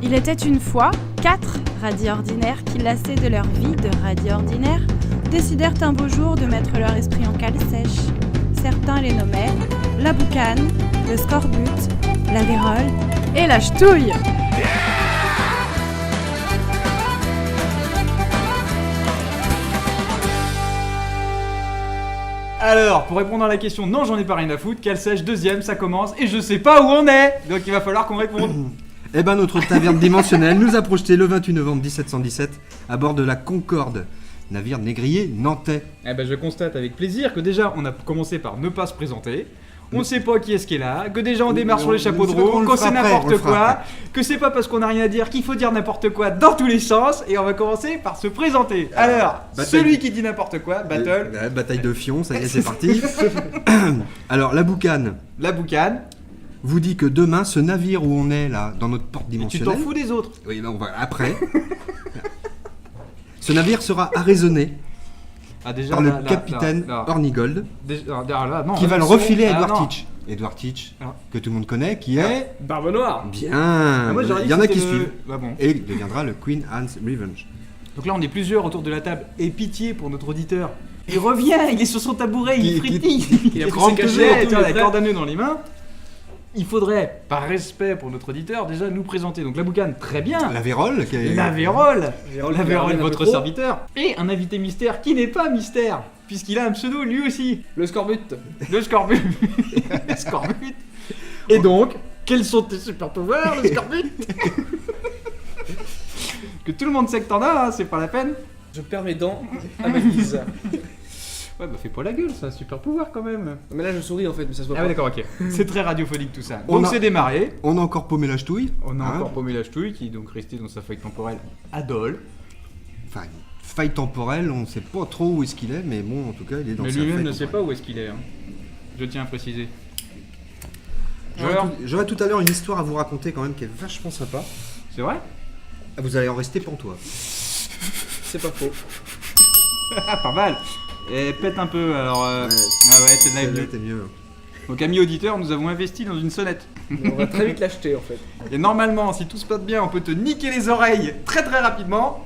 Il était une fois 4 radis ordinaires qui, lassés de leur vie de radis ordinaires, décidèrent un beau jour de mettre leur esprit en cale sèche. Certains les nommaient la boucane, le scorbut, la vérole et la ch'touille. Alors, pour répondre à la question, non, j'en ai pas rien à foutre, cale sèche, deuxième, ça commence, et je sais pas où on est. Donc il va falloir qu'on réponde. Eh ben, notre taverne dimensionnelle nous a projeté le 28 novembre 1717 à bord de la Concorde, navire négrier nantais. Eh ben, je constate avec plaisir que déjà, on a commencé par ne pas se présenter. On sait pas qui est-ce qui est là, que déjà on démarre sur les chapeaux de roue, qu'on sait n'importe quoi, que c'est pas parce qu'on a rien à dire qu'il faut dire n'importe quoi dans tous les sens, et on va commencer par se présenter. Alors, celui qui dit n'importe quoi, battle. Bataille de Fion, ça y est, c'est parti. Alors, la boucane La boucane. vous dit que demain, ce navire où on est là, dans notre porte Et tu dimensionnelle... t'en fous des autres. Oui, ben on va après. Ce navire sera arraisonné Ah, déjà, par le là, capitaine là. Hornigold, Non, qui va le c'est bon. refiler à Ah, Edward non. Teach. Edward Teach, Ah. que tout le monde connaît, qui est... Barbe Noire. Bien. Ah, moi, j'aurais dit Il y en que a qui c'était le- suivent. Ah bon. Et il deviendra le Queen Anne's Revenge. Donc là, on est plusieurs autour de la table. Et pitié pour notre auditeur. Il revient, il est sur son tabouret, il frétille. Il a pris grand ses cachets pesé, et tout, tu vois, il est la prêt. corde à nœud dans les mains. Il faudrait, par respect pour notre auditeur, déjà nous présenter. Donc la boucane, très bien. La Vérole, qui est... La Vérole. Vérole, La Vérole, un peu votre trop. serviteur. Et un invité mystère qui n'est pas mystère, puisqu'il a un pseudo lui aussi. Le scorbut. Le scorbut. Le scorbut. Et donc, quels sont tes super pouvoirs, le scorbut? Que tout le monde sait que t'en as, hein, c'est pas la peine. Je perds mes dents à ma guise. Ouais, bah fais pas la gueule, c'est un super pouvoir quand même. Mais là je souris en fait, mais ça se voit Ah ouais, pas. d'accord, ok. C'est très radiophonique tout ça. On Donc a- c'est démarré. On a encore paumé la ch'touille. On a hein. encore paumé la ch'touille qui est donc resté dans sa feuille temporelle à Dole. Enfin, faille temporelle, on sait pas trop où est-ce qu'il est, mais bon, en tout cas, il est dans Mais sa lui-même faille ne sait temporelle. pas où est-ce qu'il est. Hein. Je tiens à préciser. J'aurais tout à l'heure une histoire à vous raconter quand même qui est vachement sympa. C'est vrai? Ah, vous allez en rester pantois. C'est pas faux. Ah, pas mal. Et pète un peu alors. Ah ouais, c'est de la Celle-là, vie. t'es mieux. Donc amis auditeurs, nous avons investi dans une sonnette. Mais on va très vite l'acheter en fait. Et normalement, si tout se passe bien, on peut te niquer les oreilles très très rapidement.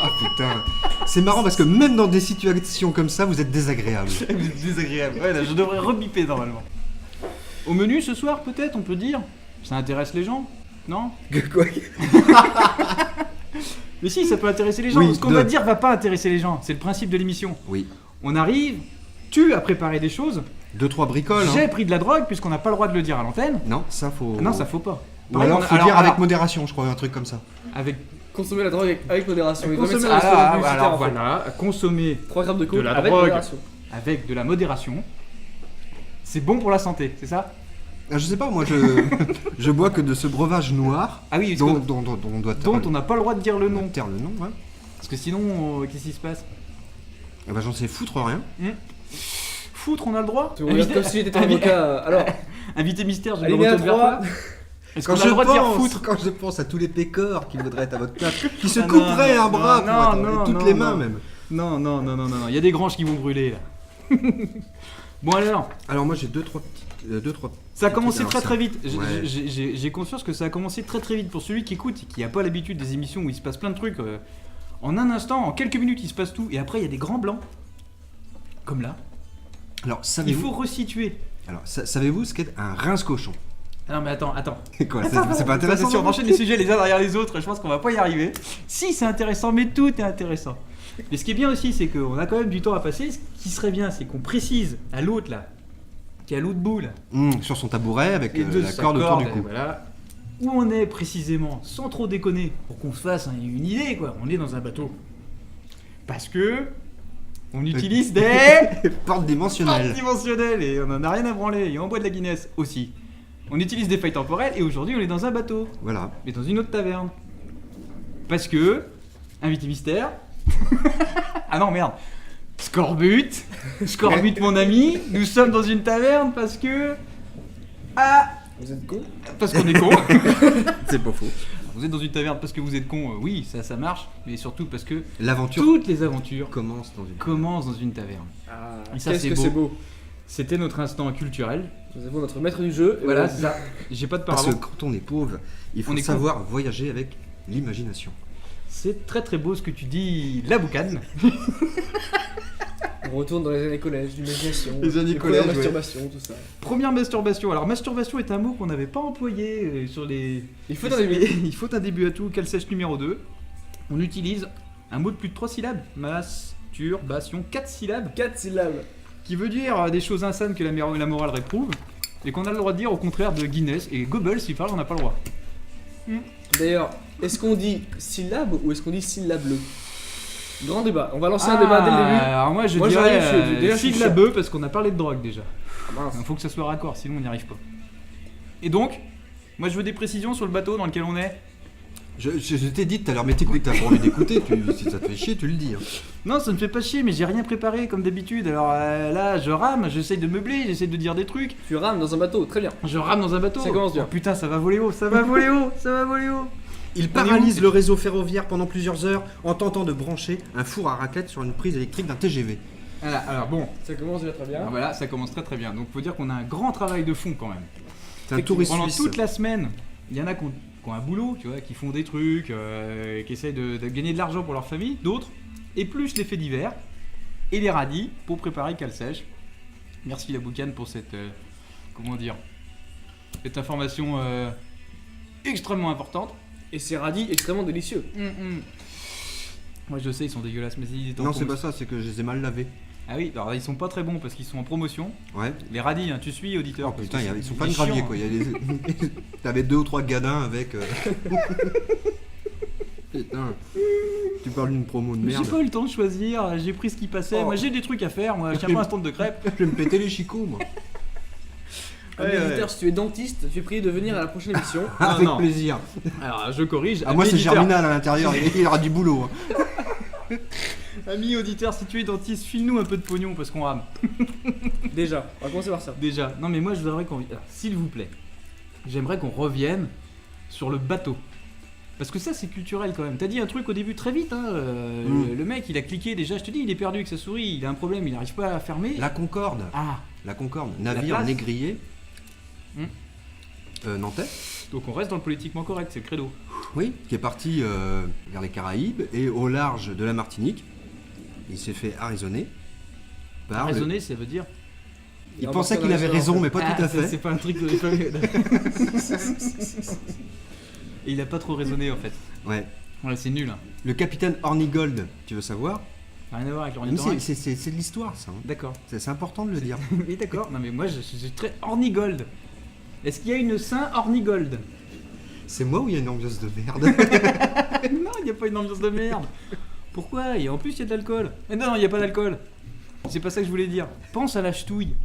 Ah putain. C'est marrant parce que même dans des situations comme ça, vous êtes désagréable. C'est désagréable. Ouais, là, je devrais rebiper normalement. Au menu ce soir, peut-être, on peut dire. Ça intéresse les gens, non? Quoi? Mais si, ça peut intéresser les gens. Oui, Ce qu'on de- va dire va pas intéresser les gens. C'est le principe de l'émission. Oui. On arrive, tu as préparé des choses. 2-3 bricoles. J'ai Hein. pris de la drogue puisqu'on n'a pas le droit de le dire à l'antenne. Non, ça faut. Ah non, ça faut pas. Ou alors, on a- faut dire avec alors, modération, je crois, un truc comme ça. avec Consommer la drogue avec modération. Il doit mettre consommer, ça dans le alors publicitaire, en fait. voilà, consommer 3 grammes de De coke la avec drogue. modération. avec de la modération. C'est bon pour la santé, c'est ça? Ah, je sais pas, moi je bois que de ce breuvage noir Ah oui, dont on doit dont on n'a pas le droit de dire le nom. taire le nom. Hein. Parce que sinon, qu'est-ce qui se passe? Eh ben, j'en sais foutre rien. Foutre, on a le droit? Tu regardes comme si j'étais ton avocat. Alors, Invité mystère, je le alinéa retourne vers 3. toi. Est-ce qu'on a le droit de dire foutre? Quand je pense à tous les pécores qui voudraient être à votre place, qui se Ah non, couperaient un non, bras non, pour attendre, non, et toutes non, les mains non. même. Non, il y a des granges qui vont brûler là. Bon alors, Alors moi j'ai deux trois ça a commencé Alors, très ça- très vite. Ouais. J'ai conscience que ça a commencé très très vite. Pour celui qui écoute et qui n'a pas l'habitude des émissions où il se passe plein de trucs, en un instant, en quelques minutes, il se passe tout. Et après, il y a des grands blancs. Comme là. Alors Il savez-vous faut resituer. savez-vous ce qu'est un rince-cochon? Ah non mais attends. Quoi, c'est pas intéressant? Si on enchaîne les sujets les uns derrière les autres, je pense qu'on va pas y arriver. Si, c'est intéressant, mais tout est intéressant. Mais ce qui est bien aussi, c'est qu'on a quand même du temps à passer. Ce qui serait bien, c'est qu'on précise à l'autre là, qui est à l'autre bout là, Sur son tabouret avec et de la sa corde autour du et cou. voilà, où on est précisément, sans trop déconner, pour qu'on se fasse une idée quoi. On est dans un bateau. Parce que on utilise des Porte portes dimensionnelle. dimensionnelles et on en a rien à branler. Et on boit de la Guinness aussi. On utilise des failles temporelles et aujourd'hui on est dans un bateau. Voilà. Mais dans une autre taverne. Parce que, invité mystère. Ah non, merde. Scorbut, mon ami, nous sommes dans une taverne parce que. Ah, Vous êtes con? parce qu'on est con. C'est pas faux. Vous êtes dans une taverne parce que vous êtes con, oui, ça marche, mais surtout parce que L'aventure toutes les aventures commence dans une. commencent dans une taverne. Ah, Et ça, qu'est-ce c'est que beau. c'est beau. C'était notre instant culturel. Nous avons notre maître du jeu. et Voilà, c'est ça. J'ai pas de Parce parole. que quand on est pauvre, il faut On est savoir voyager avec l'imagination. C'est très très beau ce que tu dis, la boucane. On retourne dans les années collège, l'imagination, Les années premières collège, ouais. masturbation, tout ça. Première masturbation. Alors, masturbation est un mot qu'on n'avait pas employé sur les. Il faut un début. Il faut un début à tout. Quelle sèche numéro 2. On utilise un mot de plus de 3 syllabes. Masturbation, 4 syllabes. 4 syllabes. Qui veut dire des choses insanes que la morale réprouve. Et qu'on a le droit de dire au contraire de Guinness. Et Goebbels, s'il parle, on n'a pas le droit. D'ailleurs, est-ce qu'on dit syllabe ou est-ce qu'on dit syllabe-le? Grand débat. On va lancer un débat dès le début. Alors, moi, je Moi, dirais déjà, je suis syllabeux parce qu'on a parlé de drogue déjà. Ah, mince. Il faut que ça soit raccord, sinon on n'y arrive pas. Et donc, moi, je veux des précisions sur le bateau dans lequel on est. Je t'ai dit tout à l'heure, mais t'écoutes, t'as pas envie d'écouter, si ça te fait chier, tu le dis. Hein. Non, ça me fait pas chier, mais j'ai rien préparé comme d'habitude. Alors là, je rame, j'essaye de meubler, j'essaye de dire des trucs. Tu rames dans un bateau, très bien. Je rame dans un bateau. Ça commence bien. Oh, putain, ça va voler haut, ça va voler haut, ça va voler haut. Il On est paralyse où le réseau ferroviaire pendant plusieurs heures en tentant de brancher un four à raclette sur une prise électrique d'un TGV. Voilà, alors bon, Ça commence déjà très bien. alors voilà, ça commence très très bien. Donc faut dire qu'on a un grand travail de fond quand même. C'est un touriste Pendant suisse. toute la semaine, il y en a qui ont un boulot, tu vois, qui font des trucs, qui essayent de gagner de l'argent pour leur famille, d'autres épluchent les faits divers et les radis pour préparer Cale Sèche. Merci la boucane pour cette, comment dire, cette information extrêmement importante. Et c'est radis extrêmement délicieux. Moi je sais, ils sont dégueulasses, mais ils étaient en Non, c'est promotion. pas ça, c'est que je les ai mal lavés. Ah oui, alors ils sont pas très bons parce qu'ils sont en promotion. Ouais. Les radis, hein, tu suis, auditeur. Oh parce putain, que ils sont c'est pas de chiant, gravier hein. quoi. T'avais 2 ou 3 gadins avec. Putain. Tu parles d'une promo de Mais merde. j'ai pas eu le temps de choisir, j'ai pris ce qui passait. Oh. Moi j'ai des trucs à faire, moi je tiens pas un stand de crêpes. Je vais me péter les chicots moi. Ami auditeur, si tu es dentiste, tu es prié de venir à la prochaine émission. Ah, Avec non. plaisir. Alors je corrige. Ah, moi c'est auditeur. Germinal à l'intérieur, il y aura du boulot. Hein. Ami auditeur, si tu es dentiste, file-nous un peu de pognon parce qu'on rame. Déjà, on va commencer par ça. Déjà. Non mais moi je voudrais qu'on. Alors, s'il vous plaît, j'aimerais qu'on revienne sur le bateau. Parce que ça c'est culturel quand même. T'as dit un truc au début très vite, hein. Le mec il a cliqué déjà, je te dis, il est perdu avec sa souris, il a un problème, il n'arrive pas à fermer. La Concorde. Ah, La Concorde. Navire place. négrier. Hmm. Nantais. donc on reste dans le politiquement correct, c'est le credo. Oui, qui est parti vers les Caraïbes et au large de la Martinique. Il s'est fait arraisonner par. Raisonner, ça veut dire. Il pensait qu'il avait raison, mais pas Ah, tout à fait. C'est pas un truc de. Et il a pas trop raisonné en fait. Ouais. Voilà, c'est nul. Hein. Le capitaine Hornigold, tu veux savoir? Rien à voir avec Mais l'ornithorynque. c'est de l'histoire, ça. hein. D'accord. C'est important de le dire. Oui, d'accord. Non, mais moi je suis très Hornigold. Est-ce qu'il y a une Saint Hornigold? C'est moi ou il y a une ambiance de merde? Non, il n'y a pas une ambiance de merde. Pourquoi? Et en plus, il y a de l'alcool. Mais non, il n'y a pas d'alcool. C'est pas ça que je voulais dire. Pense à la ch'touille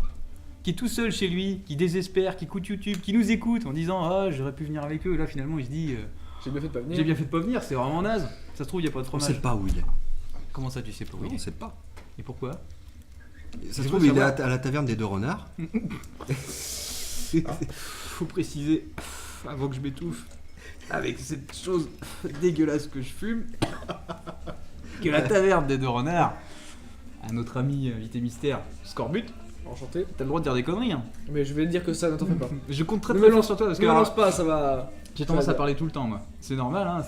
qui est tout seul chez lui, qui désespère, qui écoute YouTube, qui nous écoute en disant ah j'aurais pu venir avec eux. Et là finalement il se dit J'ai bien fait de pas venir. j'ai bien fait de pas venir, c'est vraiment naze. Ça se trouve il y a pas de On fromage. sait pas où il est. Comment ça tu sais pas où Oui, il on est? sait pas. Et pourquoi? Ça Je se veux trouve, il est savoir. à la taverne des Deux Renards. Faut préciser avant que je m'étouffe avec cette chose dégueulasse que je fume que la taverne des Deux Renards à notre ami invité mystère Scorbut. Enchanté. T'as le droit de dire des conneries hein. Mais je vais te dire que ça, ne t'en fais pas. Je compte très Ne très me fort lance sur toi parce Ne que me alors, lance pas, ça va. j'ai tendance ça à va. parler tout le temps moi. C'est normal hein,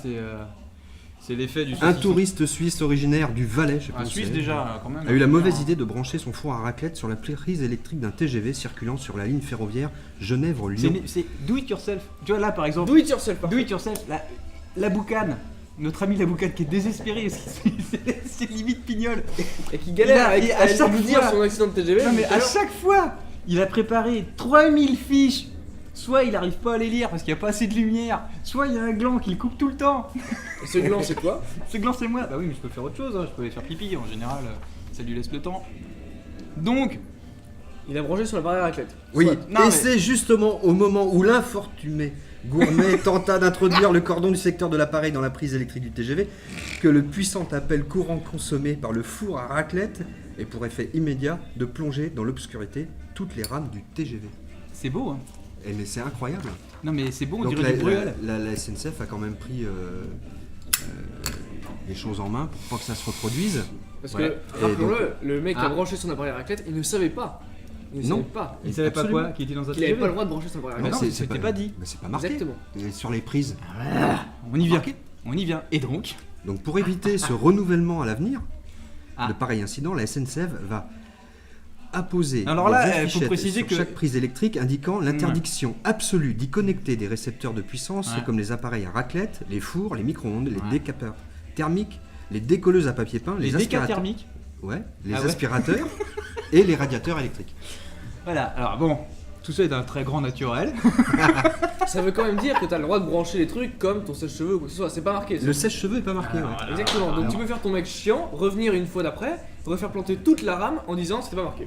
c'est l'effet du Un saucisson. touriste suisse originaire du Valais, je sais pas Un où Suisse c'est, déjà quand même. a eu la mauvaise idée de brancher son four à raclette sur la prise électrique d'un TGV circulant sur la ligne ferroviaire Genève-Lyon. C'est do it yourself. Tu vois là par exemple. Do it yourself, Do it yourself. La boucane. Notre ami la boucane qui est désespéré, c'est limite pignole. Et qui galère Il a- avec il- à à chaque nous dire fois- son accident de TGV. Non mais tout à à l'heure. chaque fois, il a préparé 3000 fiches. Soit il arrive pas à les lire parce qu'il n'y a pas assez de lumière, soit il y a un gland qui le coupe tout le temps. Et ce gland, c'est quoi? Ce gland c'est moi. Bah oui mais je peux faire autre chose, hein. Je peux aller faire pipi en général, ça lui laisse le temps. Donc, Il a branché sur la barrière à raclette. Oui, Soit. Non, et mais- c'est justement au moment où l'infortuné gourmet tenta d'introduire le cordon du secteur de l'appareil dans la prise électrique du TGV que le puissant appel courant consommé par le four à raclette et pour effet immédiat de plonger dans l'obscurité toutes les rames du TGV. c'est beau hein. Et mais c'est incroyable. Non mais c'est beau, on Donc dirait du bruel. la SNCF a quand même pris les choses en main pour pas que ça se reproduise. Parce Ouais. que, rappelons-le, le mec qui Ah. a branché son appareil à raclette, il ne savait pas Il ne Non. savait pas. Il savait pas Absolument. quoi Qu'il était dans un Qu'il avait TGV. pas le droit de brancher son appareil Mais à non, raclette. c'était pas dit. Mais c'est pas marqué. Exactement. Et sur les prises. On y vient. On y vient. Et donc Donc pour éviter ce renouvellement à l'avenir Ah. de pareils incidents, la SNCF va apposer Alors là, des faut affichettes préciser sur que- chaque prise électrique indiquant l'interdiction absolue d'y connecter des récepteurs de puissance Ouais. comme les appareils à raclette, les fours, les micro-ondes, les Ouais. décapeurs thermiques, les décolleuses à papier peint, les les décas aspirateurs, thermiques. ouais, les Ah ouais. aspirateurs et les radiateurs électriques. Voilà. Alors bon, tout ça est d'un très grand naturel. Ça veut quand même dire que t'as le droit de brancher les trucs comme ton sèche-cheveux ou quoi que ce soit. C'est pas marqué. ça. Le sèche-cheveux est pas marqué. ouais. Alors, Exactement. Donc alors, tu peux faire ton mec chiant, revenir une fois d'après, refaire planter toute la rame en disant c'était pas marqué.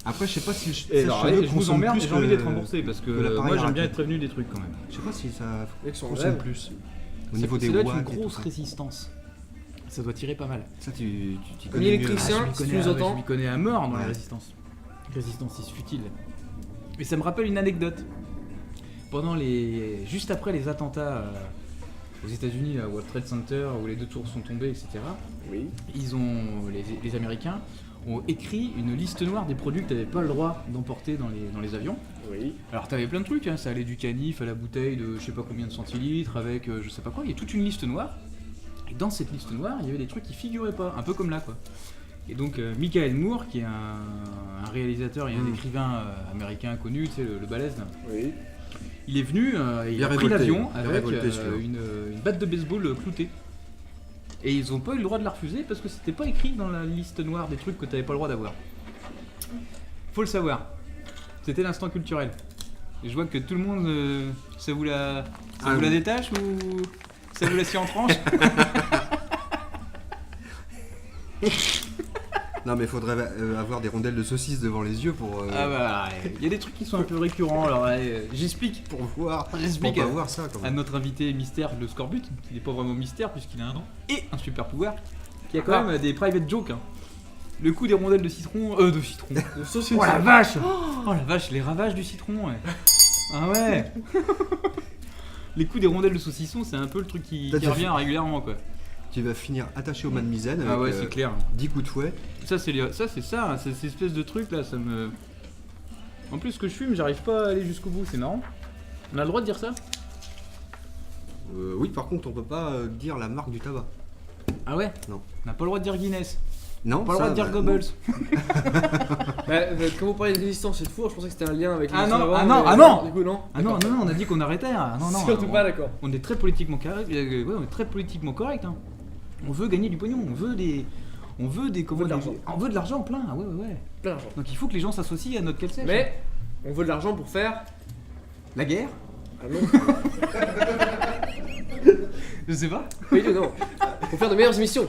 Après, je sais pas si le Et alors, sèche-cheveux je vous consomme emmerde, plus j'ai envie que- d'être remboursé parce que que l'appareil moi à j'aime bien raclette. être prévenu des trucs quand même. Je sais pas si ça Avec son consomme rêve. plus. Au Ça- niveau des ça doit être une watts et tout grosse ça. résistance. Ça doit tirer pas mal. Ça, tu t'y Un connais mieux. électricien, je m'y si connais, tu nous ah, entends. je m'y connais à mort dans Ouais. la résistance. Résistance is futile. Et ça me rappelle une anecdote. Juste après les attentats aux États-Unis, à World Trade Center, où les 2 tours sont tombées, etc. Oui. Les Américains ont écrit une liste noire des produits que tu n'avais pas le droit d'emporter dans les avions. Oui. Alors t'avais plein de trucs, hein, ça allait du canif à la bouteille de je sais pas combien de centilitres avec je sais pas quoi, il y a toute une liste noire. Et dans cette liste noire, il y avait des trucs qui figuraient pas, un peu comme là quoi. Et donc Michael Moore, qui est un réalisateur et un écrivain américain connu, tu sais, le balèze, là, Oui. il est venu et il Bien a pris révolté, l'avion bien avec révolté, celui-là. une batte de baseball cloutée. Et ils ont pas eu le droit de la refuser parce que c'était pas écrit dans la liste noire des trucs que t'avais pas le droit d'avoir. Faut le savoir. C'était l'instant culturel. Et je vois que tout le monde, ça vous la détache ou ça vous la scie en tranche? Non, mais il faudrait avoir des rondelles de saucisses devant les yeux pour Ah bah, il y a des trucs qui sont un peu récurrents. Alors j'explique pour voir. J'explique Pour pas voir ça quand à même. notre invité mystère le Scorbut, qui n'est pas vraiment mystère puisqu'il a un nom et un super pouvoir, qui a quand Ah. même des private jokes. Hein. Le coup des rondelles de citron, de citron. De saucisses. Oh la vache! Oh la vache, les ravages du citron, ouais. Ah ouais. Les coups des rondelles de saucisson, c'est un peu le truc qui T'as revient régulièrement quoi. Tu vas finir attaché au mât de misaine avec Ah ouais, c'est clair. 10 coups de fouet. Ça c'est ça, hein, c'est cette espèce de truc là, ça me. En plus que je fume, j'arrive pas à aller jusqu'au bout, c'est marrant. On a le droit de dire ça? Oui, par contre, on peut pas dire la marque du tabac. Ah ouais? Non. On n'a pas le droit de dire Guinness. Non, Pas le droit de dire bah, Goebbels. Quand vous parlez de résistance et de four, je pensais que c'était un lien avec Ah les non, avant, ah non, mais- ah non. Du coup, non. Ah non, on a dit qu'on arrêtait. Ah, non, non. Surtout pas d'accord. On est très politiquement correct. Ouais, on est très politiquement correct. Hein. On veut gagner du pognon. On veut des. comment de dire, l'argent. On veut de l'argent plein. Ah ouais, ouais, ouais. Plein d'argent. Donc il faut que les gens s'associent à notre calcèche. Mais on veut de l'argent pour faire. La guerre? Ah non. Je sais pas. Oui, non. Pour faire de meilleures émissions.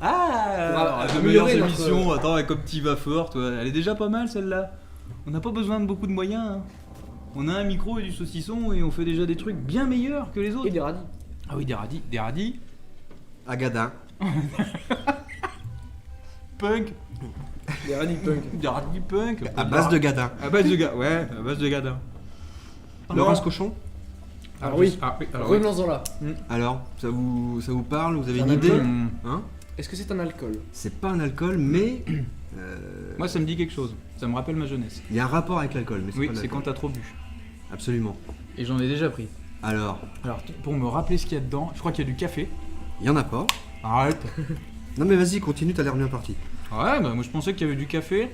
Ah, Pour de meilleures améliorer notre- émissions. Attends, comme t'y vas fort, toi. Elle est déjà pas mal celle-là. On n'a pas besoin de beaucoup de moyens. Hein. On a un micro et du saucisson et on fait déjà des trucs bien meilleurs que les autres. Et des radis. Ah oui, des radis. Des radis. Agadin. Punk. Des radis punk. Des radis punk. À base de gadin. À base de gars, ouais, à base de gadin. Le rince cochon. Alors oui. alors oui. Revenons-en là. Alors, ça vous parle? Vous avez Un une idée? alcool Hein? Est-ce que c'est un alcool? C'est pas un alcool, mais Moi, ça me dit quelque chose. Ça me rappelle ma jeunesse. il y a un rapport avec l'alcool. Mais Oui, pas de c'est quand l'alcool. t'as trop bu. Absolument. Et j'en ai déjà pris. Alors, Alors, pour me rappeler ce qu'il y a dedans, je crois qu'il y a du café. il y en a pas. Arrête. Non mais vas-y, continue, t'as l'air bien parti. Ouais, bah moi je pensais qu'il y avait du café,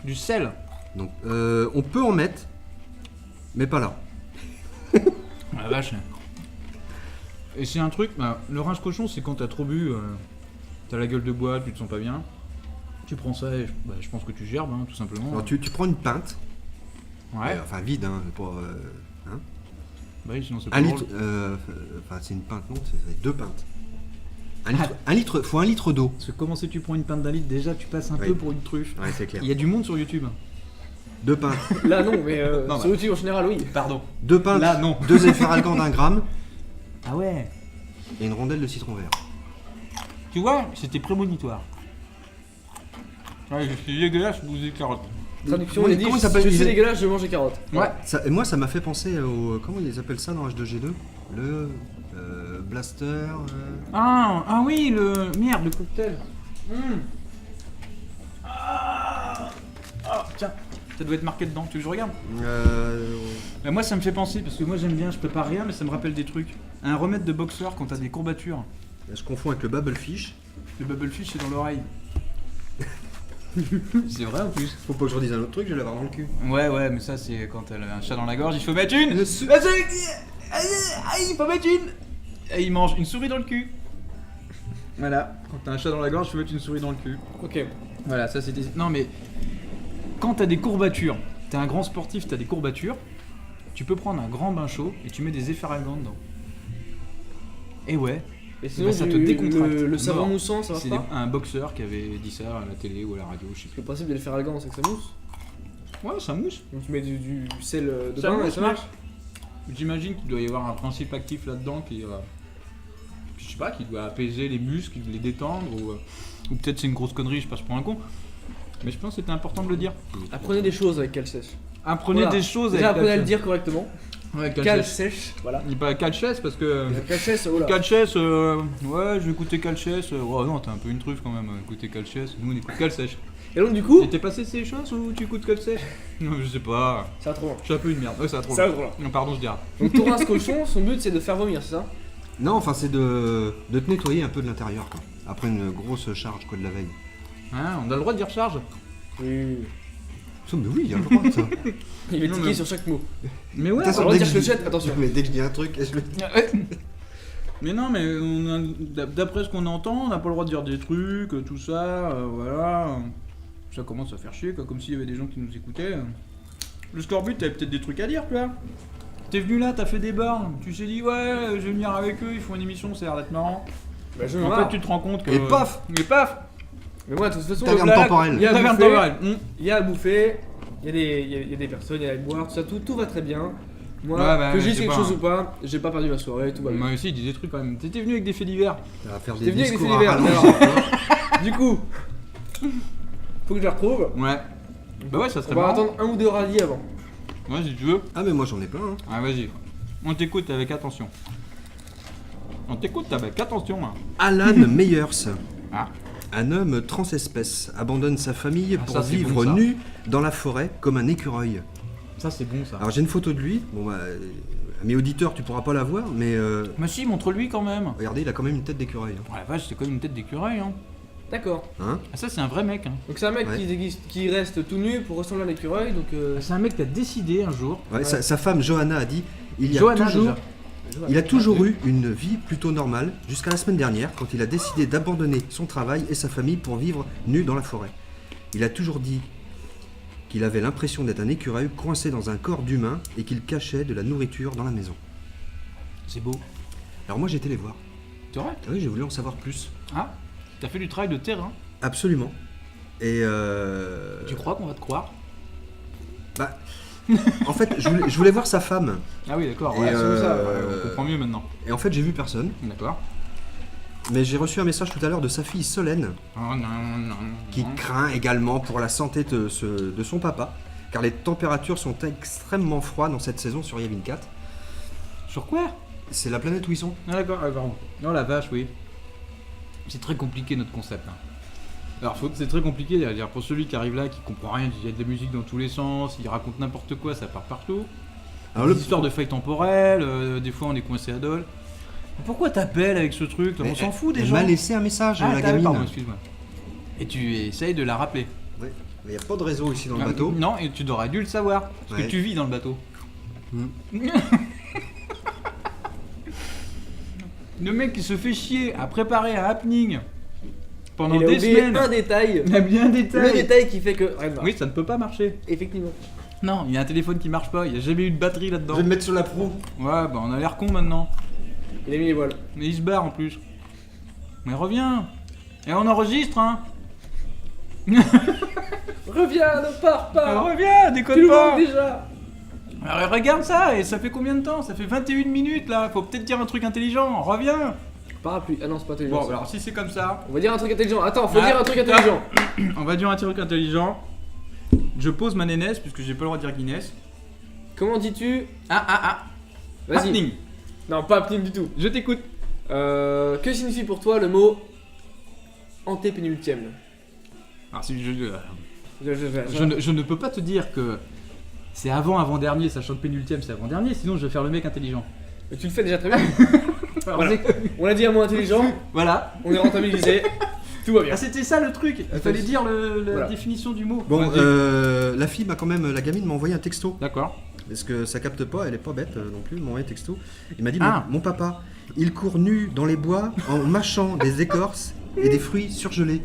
du sel. Donc, on peut en mettre, mais pas là. Ah la vache. Et c'est un truc, le rince cochon, c'est quand t'as trop bu, t'as la gueule de bois, tu te sens pas bien. Tu prends ça et je pense que tu gerbes, hein, tout simplement. Alors tu prends une pinte, Ouais. enfin vide, hein, pour, Bah oui, sinon c'est pas un drôle. litre, enfin c'est une pinte, non, c'est 2 pintes. Un litre, faut 1 litre d'eau. Parce que comment si tu prends une pinte d'un litre, déjà tu passes un Oui. peu pour une truffe. Ouais, c'est clair. Il y a du monde sur YouTube. 2 pintes. Là non, mais Non, sur YouTube en général, oui. Pardon. 2 pintes, Là, non. 2 efferalgan d'1 gramme Ah ouais. et une rondelle de citron vert. Tu vois, c'était prémonitoire. Ouais, je suis dégueulasse, vous êtes carottes. Traduction, Comment il dit il s'appelle, je il suis est- dégueulasse, je mange des carottes. Ouais. Ça, et moi ça m'a fait penser au... Comment ils appellent ça dans H2G2? Le blaster... Ah oui, le. Merde, le cocktail. Ah, tiens. Ça doit être marqué dedans, tu veux que je regarde? Euh... Bah, moi ça me fait penser, parce que moi j'aime bien, je prépare rien, mais ça me rappelle des trucs. Un remède de boxeur quand t'as des courbatures. Je confonds avec le Bubblefish. Le bubblefish c'est dans l'oreille. C'est vrai en plus. Faut pas que je redise un autre truc, je vais l'avoir dans le cul. Ouais, mais ça c'est quand t'as un chat dans la gorge, il faut mettre une. Il faut mettre une. Et il mange une souris dans le cul. Voilà, quand t'as un chat dans la gorge, il faut mettre une souris dans le cul. Ok. Voilà, ça c'était. Non mais quand t'as des courbatures, t'es un grand sportif, t'as des courbatures, tu peux prendre un grand bain chaud et tu mets des efferalgans dedans. Et ouais. Et sinon, ça te décontracte. le savon Mort. moussant, ça marche C'est pas? un boxeur qui avait dit ça à la télé ou à la radio, je sais plus. Le principe de les faire algan, c'est que ça mousse. Ouais, ça mousse. Donc tu mets du sel de Ça bain et mousse, ça marche. J'imagine qu'il doit y avoir un principe actif là-dedans qui, je sais pas, qui doit apaiser les muscles, les détendre, ou peut-être c'est une grosse connerie, je passe pour un con. Mais je pense que c'était important de le dire. Apprenez des choses avec Calsèche. Apprenez Voilà. des choses Déjà, avec apprenez à le Calchès. dire correctement. Ouais, Calchès. Calsèche, voilà. Il pas Calchès parce que. Calsèche, oh là. Calchès, ouais, je vais écouter Calchès. Oh non, t'es un peu une truffe quand même, écouter Calchès. Nous on écoute Calsèche. Et donc, du coup, Et t'es passé ces choses ou tu écoutes Calsèche? Non, je sais pas. ça va trop loin. Je suis un peu une merde. Ouais, ça va trop Ça loin. va trop loin. Non, pardon, je dirais. Donc, Thorin ce cochon, son but c'est de faire vomir, c'est ça? Non, enfin c'est de te nettoyer un peu de l'intérieur quoi. Après une grosse charge quoi de la veille. Hein, on a le droit de dire charge. Oui. Mais oui, il y a le droit de ça. Il va Non, tiquer mais- sur chaque mot. Mais ouais. De toute façon, Alors, dès dire que que le je chat, attention. Mais dès que je dis un truc, je le... Mais non, mais d'après ce qu'on entend, on n'a pas le droit de dire des trucs, tout ça, voilà. Ça commence à faire chier, quoi, comme s'il y avait des gens qui nous écoutaient. Le Scorbut, t'avais peut-être des trucs à dire, toi. T'es venu là, t'as fait des bornes, tu t'es dit, ouais, je vais venir avec eux, ils font une émission, ça a l'air d'être marrant. Bah, je me En marre. fait, tu te rends compte que. Et paf Et paf Mais moi, de toute façon, Taverne le blague, temporelle. il y a à Taverne bouffer, temporelle. il y a à bouffer, il y a des personnes, il y a à boire, tout ça, tout va très bien. Moi, Ouais, bah, que je je dise sais quelque pas, chose hein. ou pas, j'ai pas perdu ma soirée, tout va bien. Moi aussi, il dit des trucs quand même. T'étais venu avec des faits divers. Ça va faire T'es des venu avec des discours faits à divers, rallonge. alors. Du coup, faut que je la retrouve. Ouais. Bah ouais, ça On serait va marrant. attendre un ou deux rallyes avant. Ouais, si tu veux. Ah mais moi j'en ai plein hein. Ah, vas-y. On t'écoute avec attention. On t'écoute avec attention, hein. Alan Meyers. Ah. Un homme transespèce abandonne sa famille Ah, pour ça, c'est vivre bon, ça. nu dans la forêt comme un écureuil. Ça, c'est bon, ça. Alors j'ai une photo de lui. Bon bah, mes auditeurs tu pourras pas la voir, mais Mais si, montre-lui quand même. regardez, il a quand même une tête d'écureuil. Oh la vache, c'est comme une tête d'écureuil, hein. D'accord. Hein. Ah, ça, c'est un vrai mec, hein. Donc c'est un mec Ouais. qui reste tout nu pour ressembler à un écureuil, donc C'est un mec qui a décidé un jour. Ouais, Ouais. sa femme Johanna a dit il Johanna, a toujours eu une vie plutôt normale jusqu'à la semaine dernière quand il a décidé d'abandonner son travail et sa famille pour vivre nu dans la forêt. Il a toujours dit qu'il avait l'impression d'être un écureuil coincé dans un corps d'humain et qu'il cachait de la nourriture dans la maison. C'est beau. Alors moi j'ai été les voir. C'est vrai? Ah oui, j'ai voulu en savoir plus. Ah, t'as fait du travail de terrain. Absolument. Et Tu crois qu'on va te croire? bah, en fait, je voulais voir sa femme. Ah oui, d'accord. Et Ouais, c'est ça. euh, Ouais, on comprend mieux maintenant. Et en fait, j'ai vu personne. D'accord. Mais j'ai reçu un message tout à l'heure de sa fille Solène, Oh non, non. qui craint également pour la santé de son papa, car les températures sont extrêmement froides dans cette saison sur Yavin 4. Sur quoi? C'est la planète où ils sont. Ah d'accord, pardon. Non, la vache, oui. C'est très compliqué notre concept. Hein. Alors, c'est très compliqué, à dire, pour celui qui arrive là, qui comprend rien, il y a de la musique dans tous les sens, il raconte n'importe quoi, ça part partout. Alors, Des histoires de failles temporelles, des fois on est coincé à dol. Pourquoi t'appelles avec ce truc là? On s'en fout des Elle gens. m'a laissé un message, la t'as- gamine. pardon, excuse-moi. Et tu essayes de la rappeler. Ouais. Mais il n'y a pas de réseau ici dans le Ah, bateau. Non, et tu aurais dû le savoir, parce Ouais. que tu vis dans le bateau. Hmm. Le mec qui se fait chier à préparer un happening pendant il a des oublié semaines. un détail. Il y a bien des Le détails. détail qui fait que rien ne marche. Oui, ça ne peut pas marcher. Effectivement. Non, il y a un téléphone qui marche pas, il n'y a jamais eu de batterie là-dedans. Je vais me mettre sur la proue. Ouais, bah on a l'air con maintenant. Il a mis les voiles. Mais il se barre en plus. Mais reviens. Et on enregistre, hein. Reviens, ne pars pas. Alors reviens, Tu déconne le pas. manques déjà. Alors regarde ça, et ça fait combien de temps? Ça fait 21 minutes là, faut peut-être dire un truc intelligent, reviens. Parapluie. Ah non, c'est pas intelligent. Bon, ça. alors si c'est comme ça, On va dire un truc intelligent. Attends, faut Ah, dire un truc intelligent. on va dire un truc intelligent. Je pose ma nénesse, puisque j'ai pas le droit de dire Guinness. Comment dis-tu? Ah, Vas-y. happening. Non, pas happening du tout. Je t'écoute. Que signifie pour toi le mot antépénultième? Alors si je... Je ne peux pas te dire que c'est avant-dernier, sachant que pénultième c'est avant-dernier, sinon je vais faire le mec intelligent. Mais tu le fais déjà très bien. Voilà. On a dit un mot intelligent, Voilà. on est rentabilisé, tout va bien. Ah, c'était ça le truc. Il fallait dire la Voilà. définition du mot. Bon, Vas-y. la fille la gamine m'a envoyé un texto. D'accord. Parce que ça capte pas, elle est pas bête non plus, elle m'a envoyé un texto. Il m'a dit Ah. mon papa, il court nu dans les bois en mâchant des écorces et des fruits surgelés.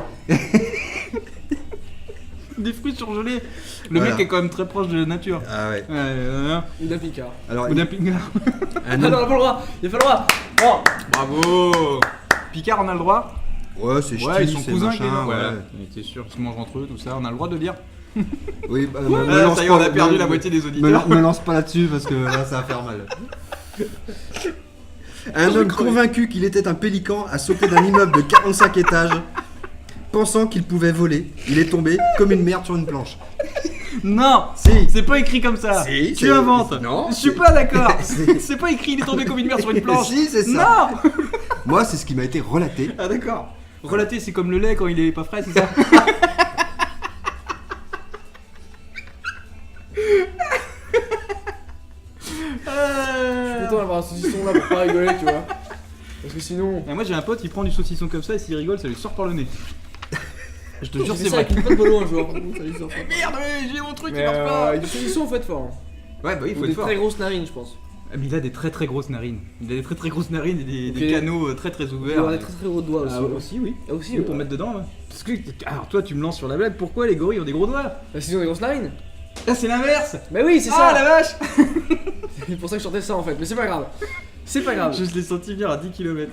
Des fruits surgelés. Le Voilà. mec est quand même très proche de la nature. Ah ouais. Ou d'un picard. Alors, Ou d'un Picard. un Ah non, on homme- a pas le droit, il a pas le droit. Bon, Bravo. Picard, on a le droit. Ouais, c'est ch'ti, Ouais, ils sont c'est cousins. machin, Ouais. ouais. T'es sûr, ils se mangent entre eux, tout ça. On a le droit de dire. Oui, bah, Ça y est, on a perdu la moitié des auditeurs. Me lance pas là-dessus parce que là ça va faire mal. Un homme convaincu qu'il était un pélican a sauté d'un immeuble de 45 étages, pensant qu'il pouvait voler. Il est tombé comme une merde sur une planche. Non, Si. c'est pas écrit comme ça. Si, Tu c'est- inventes. non, Je suis c'est- pas d'accord. c'est- C'est pas écrit, il est tombé comme une merde sur une planche. Si, c'est ça. Non. Moi, c'est ce qui m'a été relaté. Ah d'accord. Relater, c'est comme le lait quand il est pas frais, c'est ça? je suis content d'avoir un saucisson là pour pas rigoler, tu vois. Parce que sinon. Et moi j'ai un pote, il prend du saucisson comme ça et s'il rigole, ça lui sort par le nez. Je te jure, J'ai c'est fait ça vrai. avec une pote bolo un jour. Ça lui sort pas. Merde, j'ai mon truc, Mais il marche pas. du saucisson, faut être fort. Ouais, bah oui, il Ou faut des être fort. très grosses narines, je pense. Ah, mais il a des très très grosses narines. Il a des très très grosses narines et des Ok. canaux très très Il doit ouverts. avoir des très très gros doigts aussi. Ah, aussi, oui. Ah, aussi, Oui, pour mettre dedans, ouais. Parce que, alors toi, tu me lances sur la blague, pourquoi les gorilles ont des gros doigts? Bah, sinon, des grosses narines. Ah, c'est l'inverse. Bah oui, c'est Ah ça. la vache. C'est pour ça que je chantais ça en fait. Mais c'est pas grave. C'est pas grave. Je l'ai senti venir à 10 km.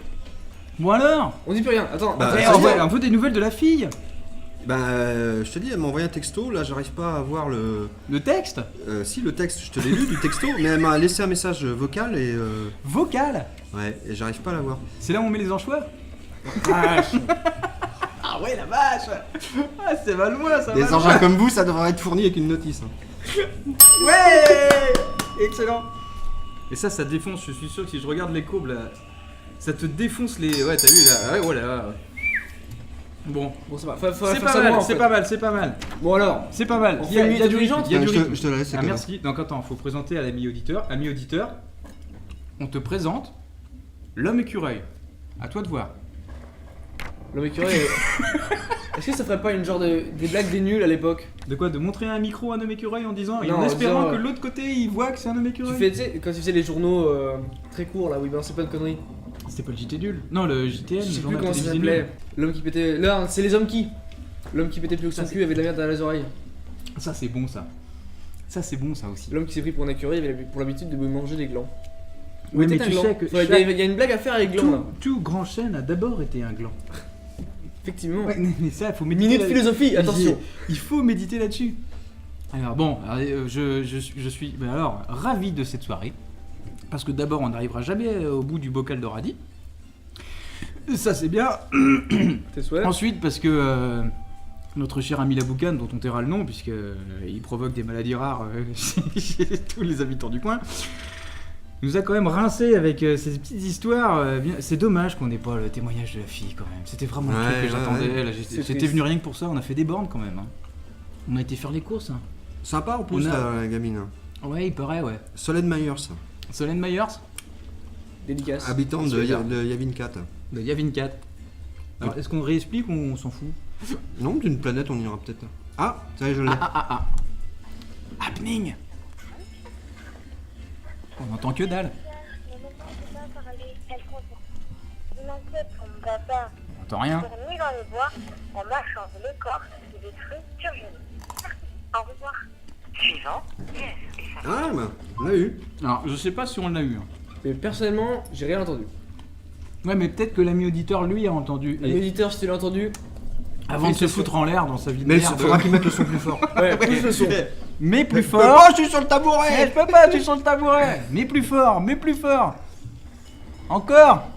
Bon alors. On dit plus rien. Attends. Bah, Eh, ça on y est. veut un peu des nouvelles de la fille. Ben, je te dis, elle m'a envoyé un texto. Là, j'arrive pas à voir le. Le texte. Si, le texte, je te l'ai lu du texto, mais elle m'a laissé un message vocal et. Vocal. Ouais, et j'arrive pas à la voir. C'est là où on met les anchois. Ah ouais la vache. Ah c'est mal moi ça. Des engins comme vous, ça devrait être fourni avec une notice. Ouais. Excellent. Et ça défonce. Je suis sûr que si je regarde les courbes là, ça te défonce les. Ouais t'as vu là. Ouais voilà. Bon. Bon, c'est pas. Faut C'est faire pas ça mal. moi, en C'est fait. pas mal. C'est pas mal. Bon alors. C'est pas mal. On fait une minute intelligente. Il y a du je, rythme. te la laisse. c'est Ah pas merci. Donc attends, faut présenter à l'ami auditeur. Ami auditeur, on te présente l'homme écureuil. À toi de voir. L'homme écureuil. Est-ce que ça ferait pas une genre des blagues des nuls à l'époque? De quoi? De montrer un micro à un homme écureuil en disant et Non, en en espérant disant, que de l'autre côté il voit que c'est un homme Tu écureuil. fais, tu sais, quand tu faisais les journaux très courts là, oui, ben c'est pas de conneries. C'était pas le JT nul. Non, le JTN, Je sais le plus journal comment ça télévisé s'appelait. nul. L'homme qui pétait. Là, c'est les hommes qui. L'homme qui pétait plus que son Ça, c'est- cul avait de la merde dans les oreilles. Ça c'est bon ça. Ça c'est bon ça aussi. L'homme qui s'est pris pour un écureuil avait pour l'habitude de manger des glands. Oui, mais Peut-être tu un sais gland. que Il y a une blague à faire avec gland là. tout grand chêne a d'abord été un gland. Effectivement. Ouais, mais ça, il faut méditer. Minute là- philosophie, attention. Il faut méditer là-dessus. Alors bon, je suis alors ravi de cette soirée. Parce que d'abord, on n'arrivera jamais au bout du bocal de radis. Ça, c'est bien. Tes souhaits. Ensuite, parce que notre cher ami Laboucane, dont on taira le nom, puisqu'il provoque des maladies rares chez tous les habitants du coin, nous a quand même rincé avec ces petites histoires. C'est dommage qu'on n'ait pas le témoignage de la fille, quand même. C'était vraiment le Ouais, truc que ouais, j'attendais. ouais. Là, C'est J'étais triste. venu rien que pour ça. On a fait des bornes, quand même. Hein. On a été faire les courses. Hein. Sympa en plus, On a- la gamine. Ouais, il paraît, ouais. Solène Myers, Solène Myers, Dédicace. habitante de, Celui-là. de Yavinkat. de Yavinkat. Alors, est-ce qu'on réexplique ou on s'en fout? Non, d'une planète, on ira peut-être. Ah, ça y est, je l'ai. Ah. Happening. On entend que dalle. On entend rien. Tourné dans les bois en mâchant de l'écorce et des fruits surgelés. Au revoir. Suivant. Ah, bah, on l'a eu. Alors, je sais pas si on l'a eu. Hein. Mais personnellement, j'ai rien entendu. Ouais, mais peut-être que l'ami auditeur, lui, a entendu. Et L'éditeur, si tu l'as entendu, avant de se félicitations. foutre en l'air dans sa vie de Mais il merde. faudra qu'il mette le son plus fort. ouais, pousse le son. Mais plus Oh, fort. je suis sur le Eh, tabouret. je peux pas, tu es sur le tabouret. Mais plus fort, mais plus fort. Encore.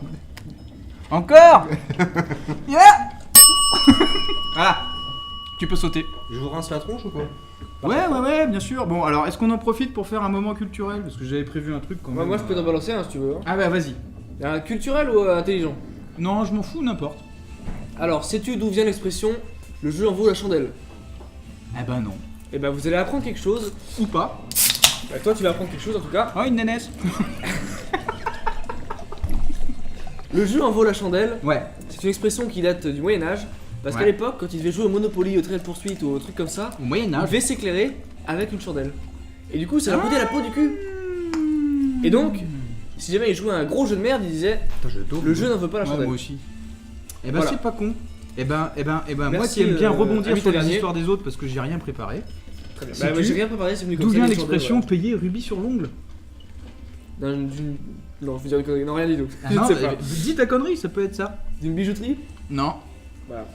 Encore. Yeah. Voilà. Tu peux sauter. Je vous rince la tronche ou quoi? Ouais, bien sûr. Bon, alors, est-ce qu'on en profite pour faire un moment culturel? Parce que j'avais prévu un truc quand même. Moi, je peux t'en balancer un si tu veux. hein. Ah bah, vas-y. Culturel ou intelligent? Non, je m'en fous, n'importe. Alors, sais-tu d'où vient l'expression le jeu en vaut la chandelle? Eh ben non. Et bah vous allez apprendre quelque chose. Ou pas. Bah, toi tu vas apprendre quelque chose en tout cas. Oh, une nénesse. Le jeu en vaut la chandelle. Ouais. C'est une expression qui date du Moyen-Âge. Parce Ouais. qu'à l'époque, quand il devait jouer au Monopoly, au trail de poursuite ou au truc comme ça, Au il Moyen-Âge. devait s'éclairer avec une chandelle. Et du coup, ça leur coûtait la peau du cul. Et donc, si jamais il jouait à un gros jeu de merde, il disait Putain, je tombe. le jeu n'en veut pas la Ouais, chandelle. moi aussi. Eh ben Voilà. c'est pas con. Eh ben moi Merci, qui aime bien rebondir invité sur les dernier. histoires des autres parce que j'ai rien préparé. Très bien. sais-tu Bah, j'ai rien préparé, c'est venu comme D'où ça. vient une l'expression chandelle, payer rubis sur l'ongle? voilà. Non, je veux dire une connerie. Non, rien du tout. Ah Je non, ne sais pas. dis ta connerie, ça peut être ça. D'une bijouterie. Non. Voilà.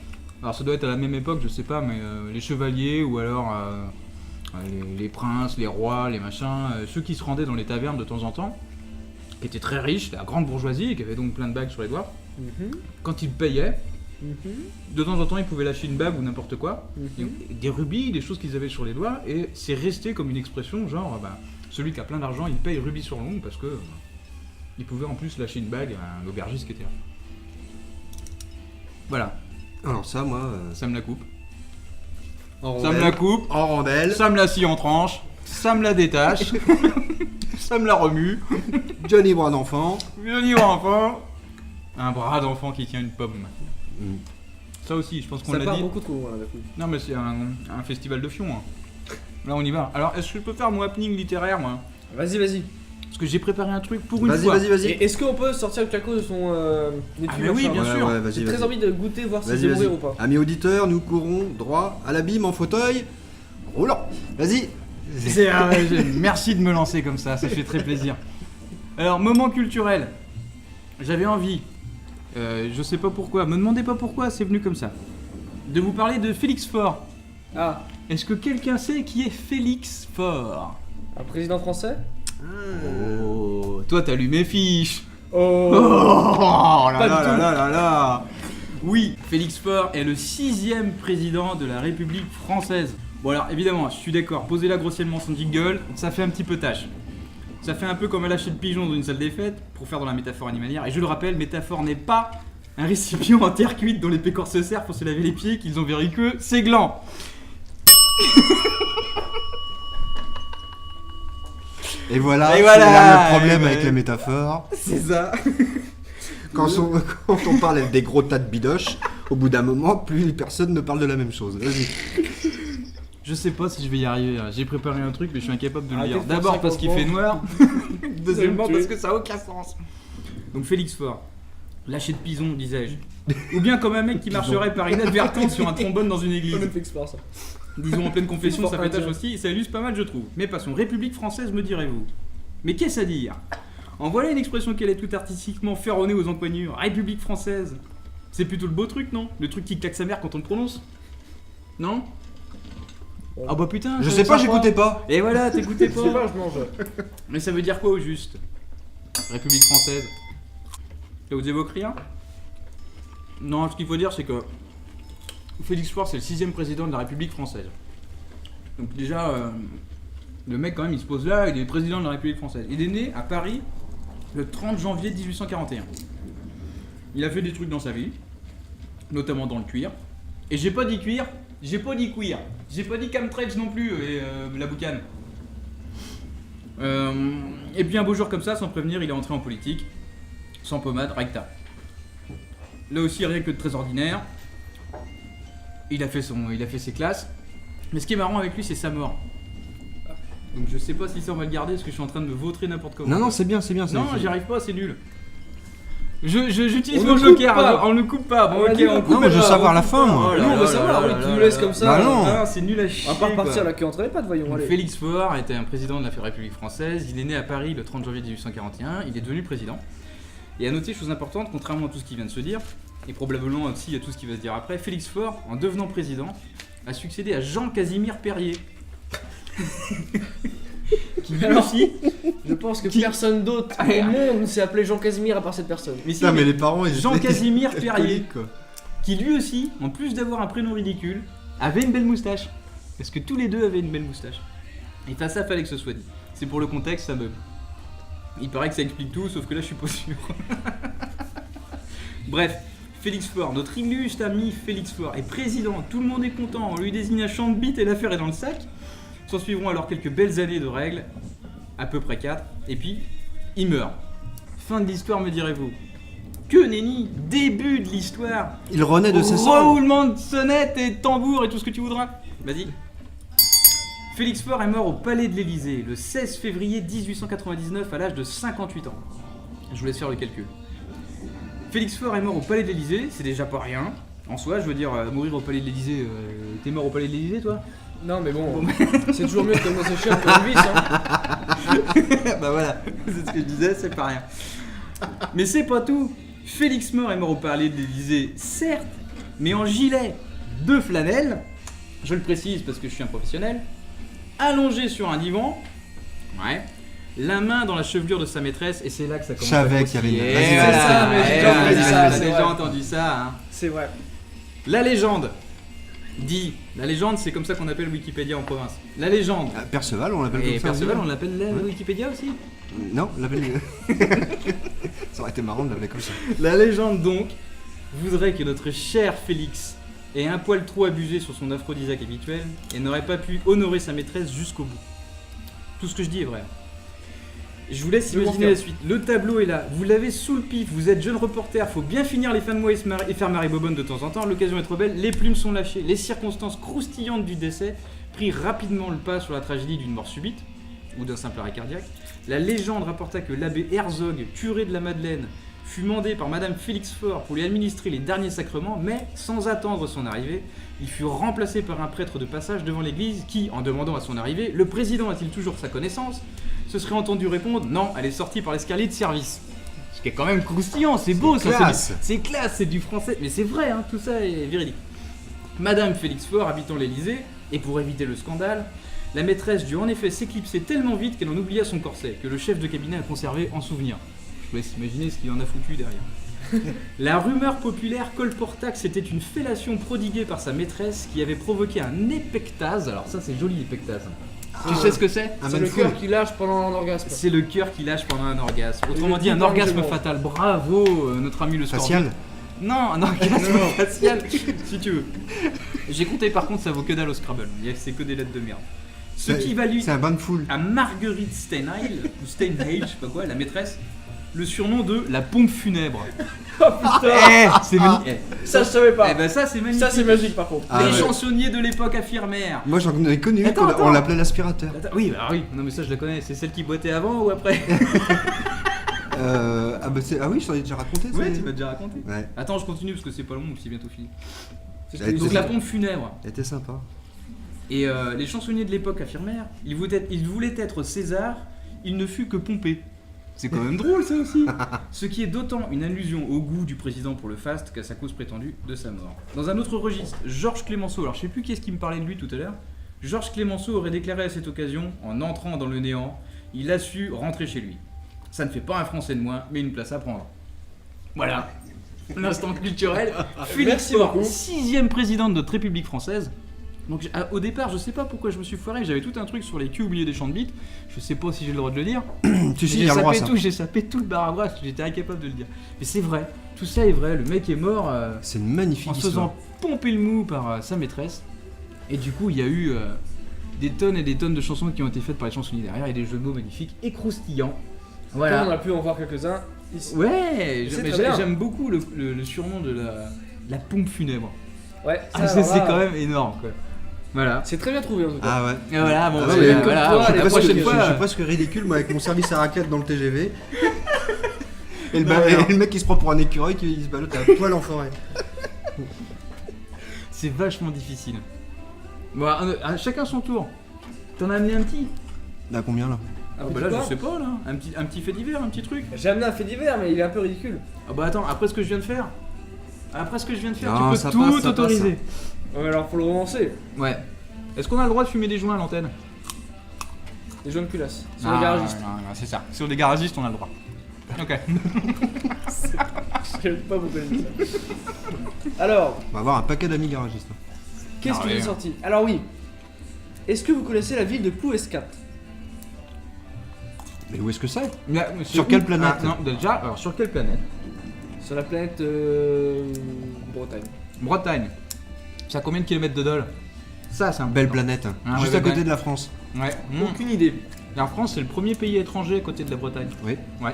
Alors ça doit être à la même époque, je sais pas, mais les chevaliers ou alors les princes, les rois, les machins, ceux qui se rendaient dans les tavernes de temps en temps, qui étaient très riches, la grande bourgeoisie, qui avait donc plein de bagues sur les doigts, quand ils payaient, de temps en temps ils pouvaient lâcher une bague ou n'importe quoi, et des rubis, des choses qu'ils avaient sur les doigts, et c'est resté comme une expression genre, celui qui a plein d'argent, il paye rubis sur l'ongle parce que il pouvait en plus lâcher une bague à l'aubergiste qui était là. Voilà, Alors ça, moi, ça me la coupe. en Ça me rondelle. la coupe. En rondelle. Ça me la scie en tranches, ça me la détache, ça me la remue. Johnny bras d'enfant. Bienvenue enfant. Un bras d'enfant qui tient une pomme. Ça aussi, je pense qu'on Ça l'a part dit. beaucoup trop loin là, d'un coup. Non mais c'est un festival de fion. Hein. Là on y va. Alors est-ce que je peux faire mon happening littéraire moi? Vas-y, vas-y. Parce que j'ai préparé un truc pour une Vas-y, fois. vas-y. Et est-ce qu'on peut sortir le claco de son étui, mais oui, machin, bien là sûr. Ouais, vas-y, J'ai très vas-y. envie de goûter, voir si Vas-y, c'est vas-y. mourir ou pas. Amis auditeurs, nous courons droit à l'abîme en fauteuil. Roulant. Vas-y. Merci de me lancer comme ça fait très plaisir. Alors, moment culturel. J'avais envie, je sais pas pourquoi, me demandez pas pourquoi, c'est venu comme ça, de vous parler de Félix Faure. Ah, Est-ce que quelqu'un sait qui est Félix Faure? un président français. Oh, toi t'as lu mes fiches. Oh, Oh là Pas là du tout. là là là. Oui, Félix Faure est le 6e président de la République française. Bon alors évidemment, je suis d'accord, posez-la grossièrement son jingle, ça fait un petit peu tâche. Ça fait un peu comme un lâcher de pigeon dans une salle des fêtes, pour faire dans la métaphore animalière. Et je le rappelle, métaphore n'est pas un récipient en terre cuite dont les pécores se servent pour se laver les pieds, qu'ils ont verruqueux, c'est gland. Et voilà, Et voilà, c'est là le problème ouais. avec les métaphores. C'est ça. Quand on parle des gros tas de bidoches, au bout d'un moment, plus personne ne parle de la même chose. Vas-y. Je sais pas si je vais y arriver. J'ai préparé un truc, mais je suis incapable de le Arrêtez lire. de faire D'abord ça, parce qu'il comprends. fait noir. Deuxièmement Vous allez me parce tuer. que ça a aucun sens. Donc Félix Faure, lâché de pison, disais-je. Ou bien comme un mec qui marcherait par inadvertance sur un trombone dans une On église. ne fait exprès ça. Disons en pleine confession, ça Fort fait tâche indien. aussi, et ça illustre pas mal je trouve. Mais passons, République française me direz-vous. Mais qu'est-ce à dire? En voilà une expression qui allait tout artistiquement ferronner aux encoignures. République française. C'est plutôt le beau truc, non? Le truc qui claque sa mère quand on le prononce? Non? Ah bah putain, Je ça sais pas, sympa. j'écoutais pas. Et voilà, t'écoutais Je sais pas. pas, je mange. Mais ça veut dire quoi au juste? République française. Ça vous évoque rien? Non, ce qu'il faut dire c'est que Félix Faure c'est le 6e président de la République française. Donc déjà, le mec quand même il se pose là, il est président de la République française. Il est né à Paris le 30 janvier 1841. Il a fait des trucs dans sa vie, notamment dans le cuir. Et j'ai pas dit cuir, j'ai pas dit queer, j'ai pas dit camtredge non plus, et la boucane. Et puis un beau jour comme ça, sans prévenir, il est entré en politique, sans pommade, recta. Là aussi, rien que de très ordinaire. Il a fait ses classes. Mais ce qui est marrant avec lui, c'est sa mort. Donc je sais pas si ça on va le garder, parce que je suis en train de me vautrer n'importe comment. Non, c'est bien, c'est bien. Non, j'y arrive pas, c'est nul. J'utilise On mon ne coupe joker, pas. on ne coupe pas. Bon, On a ok, dit on qu'on coupe. Non, mais je veux pas, savoir on la coupe fin, pas. moi. Oh là Nous, on veut là savoir, là oui, là tu nous là laisses là comme ça. Bah non. Ah, c'est nul à chier. On va pas quoi. repartir la queue entre les pattes, voyons, allez. Félix Faure était un président de la République française. Il est né à Paris le 30 janvier 1841. Il est devenu président. Et à noter, chose importante, contrairement à tout ce qui vient de se dire, et probablement aussi à tout ce qui va se dire après, Félix Faure, en devenant président, a succédé à Jean-Casimir Perrier. Qui lui Alors, aussi. Je pense que Qui- personne d'autre Ah, au monde s'est appelé Jean Casimir à part cette personne. Mais si, Putain, mais mais les parents, ils Jean-Casimir étaient Perrier. alcooliques, quoi. qui lui aussi, en plus d'avoir un prénom ridicule, avait une belle moustache. Parce que tous les deux avaient une belle moustache. Et ça fallait que ce soit dit. C'est pour le contexte, ça me... Il paraît que ça explique tout, sauf que là je suis pas sûr. Bref, Félix Faure, notre illustre ami Félix Faure, est président, tout le monde est content, on lui désigne un champ de bite et l'affaire est dans le sac. S'en suivront alors quelques belles années de règles, à peu près 4, et puis il meurt. Fin de l'histoire, me direz-vous. Que nenni, début de l'histoire. Il renaît de ses cendres. Roulement de sonnette et de tambour et tout ce que tu voudras. Vas-y. Félix Faure est mort au Palais de l'Élysée le 16 février 1899 à l'âge de 58 ans. Je vous laisse faire le calcul. Félix Faure est mort au Palais de l'Élysée, c'est déjà pas rien. En soi, je veux dire, mourir au Palais de l'Élysée, t'es mort au Palais de l'Élysée toi? Non mais bon, c'est toujours mieux de commencer chiant que une vis, hein. Bah voilà, c'est ce que je disais, c'est pas rien. Mais c'est pas tout. Félix Faure est mort au Palais de l'Élysée, certes, mais en gilet de flanelle, je le précise parce que je suis un professionnel, allongé sur un divan, ouais, la main dans la chevelure de sa maîtresse, et c'est là que ça commence. Je savais qu'il y avait une- Et Vas-y, voilà, c'est ça, mais j'ai et déjà voilà, entendu ça, t'as c'est déjà vrai. entendu ça, hein. C'est vrai. La légende dit, la légende c'est comme ça qu'on appelle Wikipédia en province. La légende, Ah, Perceval, on l'appelle et comme ça. Perceval on on l'appelle la Ouais. Wikipédia aussi. Non, on l'appelle. Ça aurait été marrant de l'appeler comme ça. La légende donc voudrait que notre cher Félix ait un poil trop abusé sur son aphrodisiaque habituel et n'aurait pas pu honorer sa maîtresse jusqu'au bout. Tout ce que je dis est vrai. Je vous laisse Je imaginer confirme. la suite. Le tableau est là, vous l'avez sous le pif, vous êtes jeune reporter, faut bien finir les fins de mois et faire Marie Bobonne de temps en temps, l'occasion est trop belle, les plumes sont lâchées, les circonstances croustillantes du décès prirent rapidement le pas sur la tragédie d'une mort subite, ou d'un simple arrêt cardiaque. La légende rapporta que l'abbé Herzog, curé de la Madeleine, fut mandé par Madame Félix Faure pour lui administrer les derniers sacrements, mais sans attendre son arrivée, il fut remplacé par un prêtre de passage devant l'église qui, en demandant à son arrivée, le président a-t-il toujours sa connaissance, se serait entendu répondre non, elle est sortie par l'escalier de service. Ce qui est quand même croustillant, c'est beau ça, classe. c'est classe, c'est du français, mais c'est vrai, hein, tout ça est véridique. Madame Félix Faure habitant l'Élysée, et pour éviter le scandale, la maîtresse dut en effet s'éclipser tellement vite qu'elle en oublia son corset, que le chef de cabinet a conservé en souvenir. Je vous laisse imaginer ce qu'il en a foutu derrière. La rumeur populaire colporta que c'était une fellation prodiguée par sa maîtresse qui avait provoqué un épectase. Alors ça c'est joli épectase. Tu sais ce que c'est? Un C'est le manfou. cœur qui lâche pendant un orgasme. C'est le cœur qui lâche pendant un orgasme. Autrement le dit un petit orgasme orgement. fatal. Bravo notre ami le scorpion. Facial. Non, un orgasme facial, si tu veux. J'ai compté par contre, ça vaut que dalle au Scrabble. C'est que des lettres de merde. Ce qui valut C'est un bain de foule. à Marguerite Steinheil, ou Steinheil, je sais pas quoi, la maîtresse, le surnom de la pompe funèbre. Oh putain. C'est magnifique. Ça je savais pas. Eh ben ça c'est magnifique. Ça c'est magique par contre. Ah Les ouais. chansonniers de l'époque affirmèrent. Moi j'en ai connu, Attends, on attends. l'appelait l'aspirateur. Attends, oui, bah oui, non mais ça je la connais, c'est celle qui boitait avant ou après? Ah oui, je t'en ai déjà raconté. ça. Ouais, tu m'as déjà raconté. Ouais, Attends, je continue parce que c'est pas long, c'est bientôt fini. Elle Donc était- la pompe funèbre. elle était sympa. Et les chansonniers de l'époque affirmèrent, il voulait être César, il ne fut que pompé. C'est quand même drôle ça aussi. Ce qui est d'autant une allusion au goût du président pour le faste qu'à sa cause prétendue de sa mort. Dans un autre registre, Georges Clémenceau, alors je sais plus qui est-ce qui me parlait de lui tout à l'heure, Georges Clémenceau aurait déclaré à cette occasion, en entrant dans le néant, il a su rentrer chez lui. Ça ne fait pas un Français de moins, mais une place à prendre. Voilà. L'instant culturel. Félix Merci Faure, beaucoup. 6e président de notre République française. Donc au départ, je sais pas pourquoi je me suis foiré, j'avais tout un truc sur les culs oubliés des champs de bites. Je sais pas si j'ai le droit de le dire. Tu sais, il y a le droit à ça. J'ai sapé tout le bar à bras, j'étais incapable de le dire. Mais c'est vrai, tout ça est vrai, le mec est mort C'est une magnifique en se histoire. faisant pomper le mou par sa maîtresse. Et du coup, il y a eu des tonnes et des tonnes de chansons qui ont été faites par les chansonniers derrière et des jeux de mots magnifiques et croustillants. Comme on a Voilà. pu en voir quelques-uns ici. Ouais, C'est mais très bien. j'aime beaucoup le surnom de la pompe funèbre. Ouais, Ah, ça, c'est alors là, quand même énorme quoi. Voilà. C'est très bien trouvé en tout cas. Ah ouais. Et voilà, bon, Ah bah, ouais, mais comme voilà, toi, la les Je suis prochaine presque- je fois. suis presque ridicule, moi, avec mon service à raclette dans le TGV. Et Non, mais non. le mec qui se prend pour un écureuil qui se ballotte à poil en forêt. C'est vachement difficile. Bon, à chacun son tour. T'en as amené un petit? Là, combien là? Un Ah petit bah là quoi je sais pas là, un petit fait divers, un petit truc. J'ai amené un fait divers, mais il est un peu ridicule. Ah bah attends, après ce que je viens de faire, Non, tu ça peux tout passe, ça autoriser. Ouais, alors faut le romancer. Ouais. Est-ce qu'on a le droit de fumer des joints à l'antenne? Les jeunes culasses. Sur les garagistes. Non, c'est ça. Sur des garagistes, on a le droit. Ok. J'aime pas beaucoup les ça. Alors, On va avoir un paquet d'amis garagistes. qu'est-ce Non, qui mais- est sorti? Alors oui. Est-ce que vous connaissez la ville de Plouescat? Mais où est-ce que c'est? Mais, Sur quelle planète? Non, déjà, alors sur quelle planète? Sur la planète Bretagne. Bretagne. C'est à combien de kilomètres de Dole? Ça, c'est un Belle planète, hein. Ah, Juste ouais, à côté ouais. de la France. Ouais. Aucune idée. La France, c'est le premier pays étranger à côté de la Bretagne. Oui. Ouais.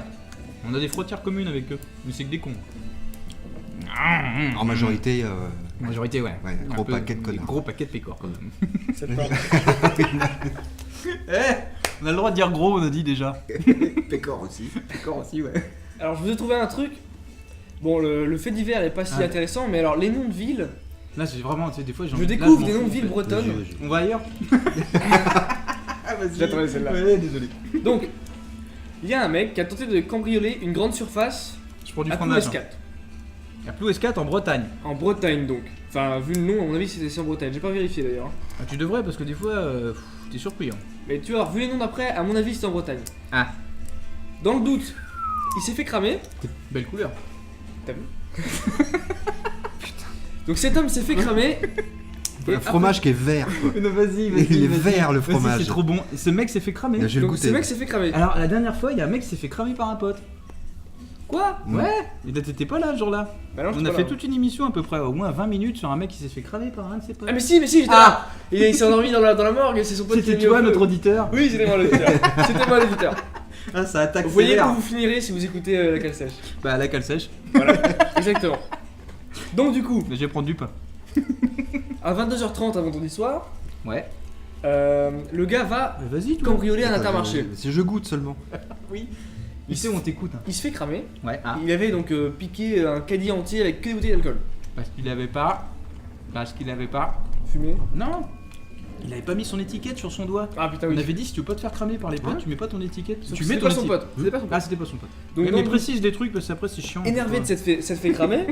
On a des frontières communes avec eux. Mais c'est que des cons. En majorité, Majorité, ouais. Ouais, gros paquet de connards. Gros paquet de pécores, quand même. C'est pas. On a le droit de dire gros, on a dit déjà. Pécor aussi. Pécores aussi, ouais. Alors, je vous ai trouvé un truc. Bon, le fait divers est pas si Ah. intéressant, mais alors les noms de villes. Là, c'est vraiment, tu sais, des fois, Je découvre des noms de villes bretonnes. On va ailleurs. J'attendais celle-là. Ouais, désolé. Donc, il y a un mec qui a tenté de cambrioler une grande surface Je prends du à fromage. Plouescat. À Plouescat en Bretagne. En Bretagne donc. Enfin, vu le nom, à mon avis, c'était en Bretagne. J'ai pas vérifié d'ailleurs. Ah, tu devrais parce que des fois, t'es surpris. Hein. Mais tu vois, vu les noms d'après, à mon avis, c'était en Bretagne. Ah, Dans le doute, il s'est fait cramer. belle couleur. T'as vu Donc cet homme s'est fait cramer. Un fromage qui est vert, quoi. Non, vas-y, Il est vert, le Vas-y, fromage. c'est trop bon. Et ce mec s'est fait cramer. Là, je vais le Donc ce goûter. mec s'est fait cramer. Alors, la dernière fois, il y a un mec qui s'est fait cramer par un pote. Quoi Mm. Ouais. Et là, t'étais pas là ce jour-là. Bah non, On j'étais a pas fait là. toute une émission à peu près, au moins 20 minutes sur un mec qui s'est fait cramer par un de ses potes. Ah mais si, j'étais Ah. là. Il s'est endormi dans la morgue et c'est son pote qui C'était l'a mis au toi, feu. notre auditeur. Oui, c'était moi l'auditeur. C'était moi l'auditeur. Ah, ça attaque Vous voyez sévère. où vous finirez si vous écoutez la cale sèche. Bah, la cale sèche. Exactement. Donc du coup, Mais je vais prendre du pain. à 22h30 un vendredi soir, Ouais. le gars va Mais vas-y, toi. cambrioler un Attends, Intermarché. Si je goûte seulement. Il sait où on t'écoute. Hein. Il se fait cramer. Ouais. Ah. Il avait donc piqué un caddie entier avec que des bouteilles d'alcool. Parce qu'il avait pas. Parce qu'il avait pas. Fumé. Non. Il avait pas mis son étiquette sur son doigt. Ah putain On oui. avait dit si tu veux pas te faire cramer par les potes, Ouais. tu mets pas ton étiquette. Sauf Tu que mets c'était ton pas son étiquette. pote. C'était pas son pote. Ah, c'était pas son pote. Donc Mais dans le précise des trucs parce que après c'est chiant. énervé de s'être fait cramer,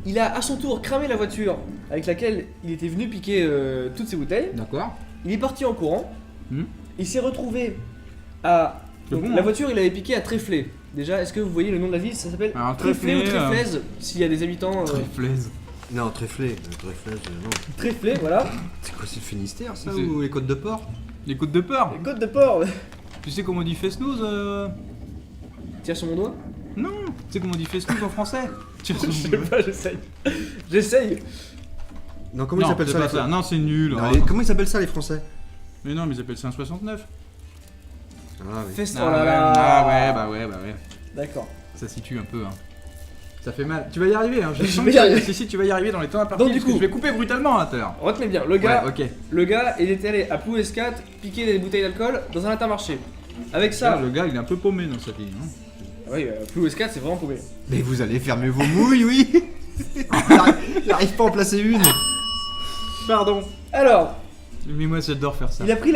il a à son tour cramé la voiture avec laquelle il était venu piquer toutes ses bouteilles. D'accord. Il est parti en courant. Hmm. Il s'est retrouvé à. C'est donc, bon, la hein. voiture, il avait piqué à Tréflé. Déjà, est-ce que vous voyez le nom de la ville? Ça s'appelle Alors, Tréflé ou Tréflé, Tréflaise s'il y a des habitants. Très flaise. Non, tréflé. Tréflé, non. Tréflé, voilà. C'est quoi, c'est le Finistère, ça? C'est- Ou les Côtes de Port? Les côtes de peur. Les côtes de porc. Tu sais comment on dit fesnouse Tire sur mon doigt. Non. Tu sais comment on dit fesnouse en français Tire sur Je sais mon doigt. pas, j'essaye. J'essaye. Non, comment Non, ils appellent c'est ça pas les ça. Non, c'est nul. Non, hein. comment ils appellent ça les Français? Mais non, mais ils appellent ça un 69. Ah oui. Fest. Ah, Oh là ouais. là. Ah ouais, bah ouais, bah ouais. D'accord. Ça situe un peu. Hein. Ça fait mal. Tu vas y arriver. Hein. Je sens vais que- y arriver. Si, tu vas y arriver dans les temps impartis. Donc, du parce que coup- je vais couper brutalement à tout à l'heure. Retenez bien, le gars, Ouais, ok. il était allé à Plouescat piquer des bouteilles d'alcool dans un Intermarché. Avec ça. Ça, le gars, il est un peu paumé dans sa vie. Hein. Oui, Plouescat, c'est vraiment paumé. Mais vous allez fermer vos mouilles, oui. Il arrive pas à en placer une. Pardon. Alors, Mais moi, j'adore faire ça. il a pris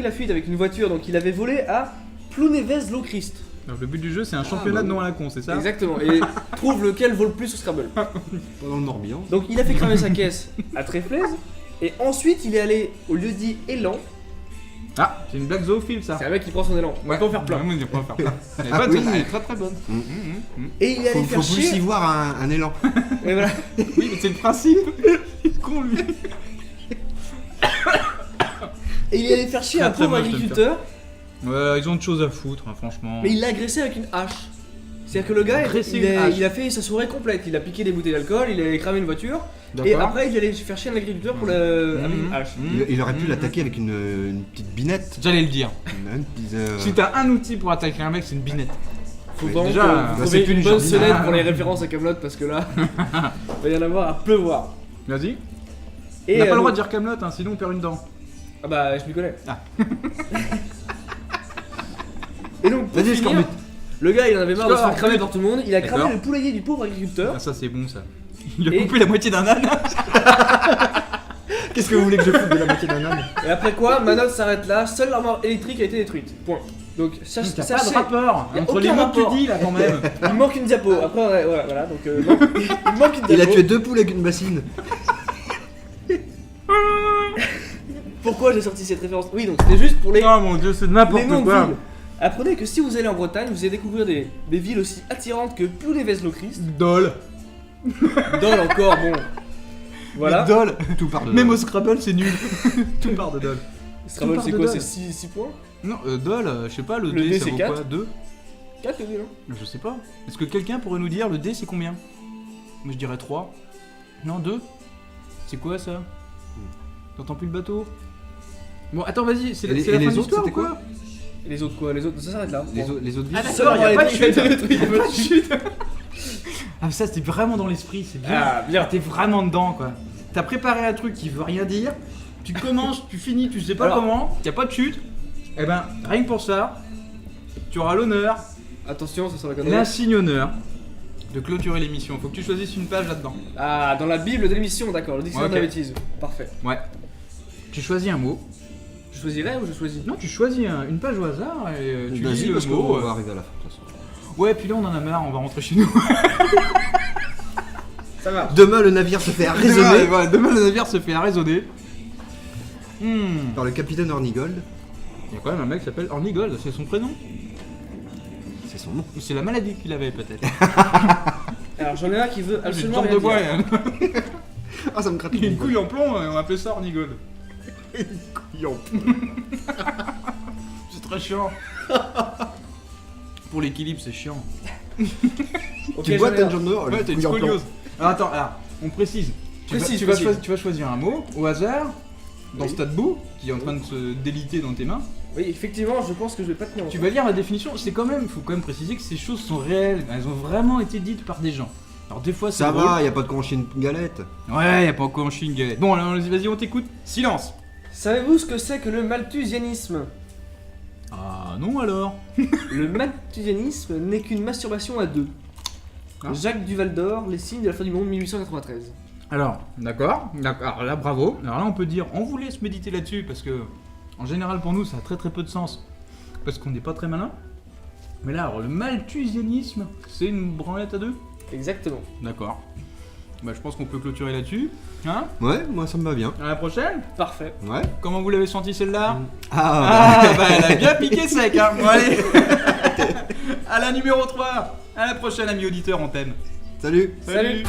la fuite avec une voiture, donc il avait volé à Plounevez-Lochrist. Donc, le but du jeu, c'est un championnat de nom à la con, c'est ça Exactement, et trouve lequel vaut le plus au Scrabble. Pendant le Morbihan. Donc il a fait cramer sa caisse à Tréflaise, et ensuite il est allé au lieu-dit Élan. Ah, c'est une blague zoophile, ça. C'est un mec qui prend son élan, on va pas en faire plein. Ouais, on peut en faire plein. Elle est Ah bonne, oui. celle-là, elle est très très bonne. Et il est allé Faut faire plus y chier. voir un élan. Et voilà. Oui, mais c'est le principe. Il est con, lui. Et il est allé faire chier un Très, très pauvre moche, agriculteur, Ouais, ils ont autre chose à foutre, hein, franchement. mais il l'a agressé avec une hache. C'est-à-dire que le gars, Agressé une hache. il a fait sa soirée complète. Il a piqué des bouteilles d'alcool, il a cramé une voiture, et D'accord. après il allait faire chier un agriculteur pour avec une hache. Il aurait pu l'attaquer avec une petite binette. J'allais le dire. Une petite, Si t'as un outil pour attaquer un mec, c'est une binette. Faut Mais vraiment déjà, que bah, vous c'est trouviez plus une une bonne jardinière. sonnette pour les références à Camelot parce que là, il va y en avoir à pleuvoir. Vas-y. Et On n'a pas le droit donc- de dire Camelot, hein, sinon on perd une dent. Ah bah je m'y connais. Ah. Et donc pour Vas-y, finir, Scorbut. le gars il en avait marre de se faire Scorbut. cramer par tout le monde, il a D'accord. cramé le poulailler du pauvre agriculteur. Ah, ça c'est bon ça. Il a Et- coupé la moitié d'un âne. Qu'est-ce que vous voulez que je foute de la moitié d'un âne? Et après quoi, ma note s'arrête là, seule l'armoire électrique a été détruite. Point. Donc T'as pas sachez, de rapport y a entre les aucun mots que rapport. tu dis là quand même. il manque une diapo. Après voilà donc il manque une diapo. Il a tué 2 poules avec une bassine. Pourquoi j'ai sorti cette référence? Oui donc c'était juste pour les Oh mon dieu, c'est les n'importe noms de quoi. villes. Apprenez que si vous allez en Bretagne, vous allez découvrir des villes aussi attirantes que Plounevez-Lochrist. Dole. Dole encore, bon. Voilà. Mais Dole. Tout part de Même là. au Scrabble, c'est nul. Tout part de Dole. Scrabble part c'est de quoi? Dole. C'est 6 points? Non, Dole, je sais pas, le Le D, D, ça c'est vaut 4. quoi 2 4 le dé, non? Je sais pas. Est-ce que quelqu'un pourrait nous dire le dé c'est combien? Moi je dirais 3. Non, 2. C'est quoi ça? T'entends plus le bateau? Bon, attends, vas-y, c'est la Et fin les de autres, l'histoire ou c'était quoi quoi? Et les autres quoi? Les autres, ça s'arrête là. Les autres vies. Ah Ça, d'accord, on y'a va pas de aller chute. le truc. Y a pas de chute. Ah, ça c'était vraiment dans l'esprit, c'est bien. Ah, bien. T'es vraiment dedans quoi. T'as préparé un truc qui veut rien dire. Tu commences, tu finis, tu sais pas Alors. comment. Y a pas de chute. Eh ben, rien que pour ça, tu auras l'honneur, Attention, ça sera la connerie. l'insigne honneur de clôturer l'émission. Faut que tu choisisses une page là-dedans. Ah, dans la Bible de l'émission, d'accord, le dictionnaire Ok. de la bêtise. Parfait. Ouais. Tu choisis un mot. Je choisirais ou je choisis? Non, tu choisis une page au hasard et tu lis Vas-y, le parce mot. qu'on va arriver à la fin de toute façon. Ouais, puis là on en a marre, on va rentrer chez nous. Ça marche. Demain, le navire se fait arraisonner Demain le navire se fait arraisonner. par le capitaine Hornigold. Il y a quand même un mec qui s'appelle Hornigold, c'est son prénom. C'est son nom. Ou c'est la maladie qu'il avait peut-être. Alors j'en ai un qui veut J'ai une absolument jambe rien de bois, dire. Ah, ça me gratte. il a une couille en plomb, on appelait ça Hornigold. C'est très chiant. Pour l'équilibre, c'est chiant. Ok, Tu bois j'en ai un. ta jambe dehors. Ouais, t'as une scoliose. Alors attends, on précise. Précise, Tu vas choisir un mot au hasard dans Oui. ce tas de boue qui est en train de se déliter dans tes mains. Oui, effectivement, je pense que je vais pas tenir. Tu vas lire la définition. Faut quand même préciser que ces choses sont réelles. Elles ont vraiment été dites par des gens. Alors des fois c'est Ça drôle. va, y a pas de quoi en chier une galette. Ouais, y a pas encore en Chine galette. Bon, alors vas-y, on t'écoute. Silence. Savez-vous ce que c'est que le malthusianisme? Ah non alors. Le malthusianisme n'est qu'une masturbation à deux. Ah. Jacques Duval d'Or, les signes de la fin du monde 1893. Alors, d'accord. Alors là, bravo. Alors là, on peut dire, on vous laisse méditer là-dessus parce que, en général, pour nous, ça a très très peu de sens parce qu'on n'est pas très malin. Mais là, alors, le malthusianisme, c'est une branlette à deux. Exactement. D'accord. Bah, je pense qu'on peut clôturer là-dessus. Hein? Ouais, moi ça me va bien. À la prochaine. Parfait. Ouais. Comment vous l'avez senti celle-là? Ah, Ah, bah, elle a bien piqué sec, hein. Bon, allez. À la numéro 3. À la prochaine, ami auditeur, on t'aime. salut. Salut.